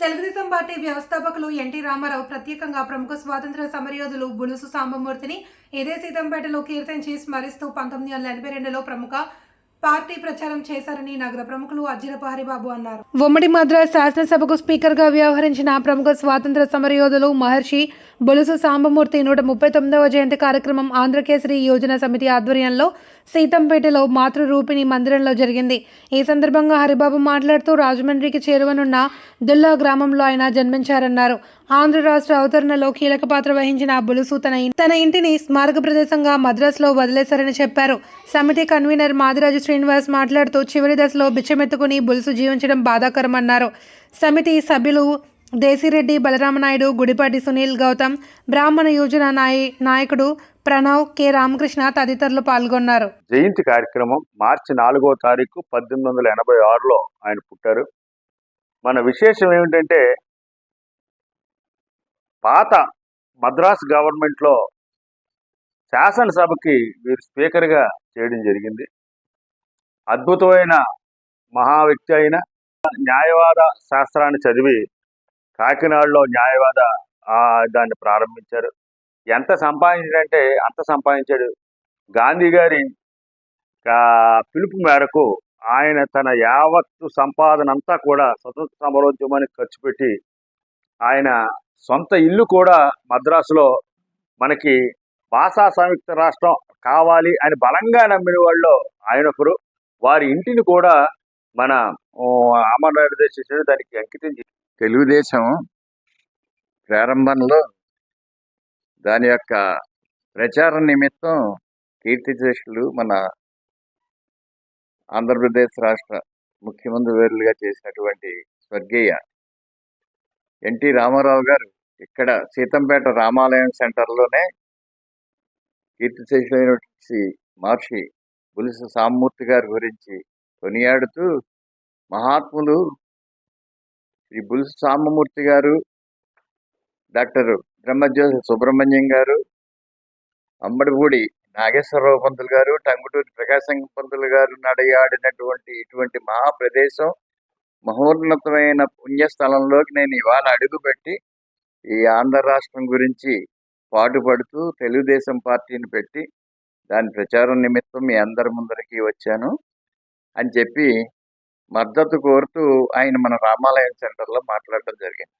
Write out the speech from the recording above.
Telugu Desam party వ్యవస్థాపకులు NT Ramarao ప్రత్యేకంగా ప్రముఖ స్వాతంత్ర సమరయోధులు బులుసు సాంబమూర్తిని ఇదే సీతంపేటలో కీర్తించి స్మరిస్తూ 1982లో ప్రముఖ పార్టీ ప్రచారం చేశారని నగర ప్రముఖులు అజ్జిరపు హరిబాబు అన్నారు. ఉమ్మడి మద్రాస్ శాసనసభకు స్పీకర్గా వ్యవహరించిన ప్రముఖ స్వాతంత్ర సమరయోధులు మహర్షి బులుసు సాంబమూర్తి 139వ జయంతి కార్యక్రమం ఆంధ్రకేసరి యోజన సమితి ఆధ్వర్యంలో సీతంపేటలో మాతృరూపిణి మందిరంలో జరిగింది. ఈ సందర్భంగా హరిబాబు మాట్లాడుతూ రాజమండ్రికి చేరువనున్న దుల్లా గ్రామంలో ఆయన జన్మించారన్నారు. ఆంధ్ర రాష్ట్ర అవతరణలో కీలక పాత్ర వహించిన బులుసు తన ఇంటిని స్మారక ప్రదేశంగా మద్రాసులో వదిలేశారని చెప్పారు. సమితి కన్వీనర్ మాదిరాజు శ్రీనివాస్ మాట్లాడుతూ చివరి దశలో బిచ్చమెత్తుకుని బులుసు జీవించడం బాధాకరమన్నారు. సమితి సభ్యులు దేశిరెడ్డి బలరామనాయుడు, గుడిపాటి సునీల్, గౌతమ్, బ్రాహ్మణ యోజన నాయకుడు ప్రణవ్, కె రామకృష్ణ తదితరులు పాల్గొన్నారు. జయంతి కార్యక్రమం మార్చి 4వ తారీఖు 1886లో ఆయన పుట్టారు. మన విశేషం ఏమిటంటే పాత మద్రాస్ గవర్నమెంట్లో శాసనసభకి వీరు స్పీకర్గా చేయడం జరిగింది. అద్భుతమైన మహా వ్యక్తి అయిన న్యాయవాద శాస్త్రాన్ని చదివి కాకినాడలో న్యాయవాద దాన్ని ప్రారంభించారు. ఎంత సంపాదించాడంటే అంత సంపాదించాడు. గాంధీ గారి పిలుపు మేరకు ఆయన తన యావత్తు సంపాదన అంతా కూడా స్వతంత్ర సమరోద్యమానికి ఖర్చు పెట్టి ఆయన సొంత ఇల్లు కూడా మద్రాసులో మనకి భాషా సంయుక్త రాష్ట్రం కావాలి అని బలంగా నమ్మిన వాళ్ళు ఆయన ఒకరు. వారి ఇంటిని కూడా మన అమరనాథ్ చేసాడు, దానికి అంకితం. తెలుగుదేశం ప్రారంభంలో దాని యొక్క ప్రచారం నిమిత్తం కీర్తిశేషులు మన ఆంధ్రప్రదేశ్ రాష్ట్ర ముఖ్యమంత్రి వేరులుగా చేసినటువంటి స్వర్గీయ ఎన్టీ రామారావు గారు ఇక్కడ సీతంపేట రామాలయం సెంటర్లోనే కీర్తిశేషులైనటువంటి మహర్షి బులుసు సాంబమూర్తి గారి గురించి కొనియాడుతూ మహాత్ములు శ్రీ బులుసు సాంబమూర్తి గారు, డాక్టర్ బ్రహ్మజ్యోతి సుబ్రహ్మణ్యం గారు, అంబడిపూడి నాగేశ్వరరావు పంతులు గారు, టంగుటూరి ప్రకాశం పంతులు గారు నడయాడినటువంటి ఇటువంటి మహాప్రదేశం, మహోన్నతమైన పుణ్యస్థలంలోకి నేను ఇవాళ అడుగుపెట్టి ఈ ఆంధ్ర రాష్ట్రం గురించి పాటుపడుతూ తెలుగుదేశం పార్టీని పెట్టి దాని ప్రచారం నిమిత్తం మీ అందరి ముందరికి వచ్చాను అని చెప్పి మద్దతు కోరుతూ ఆయన మన రామాలయం సెంటర్లో మాట్లాడటం జరిగింది.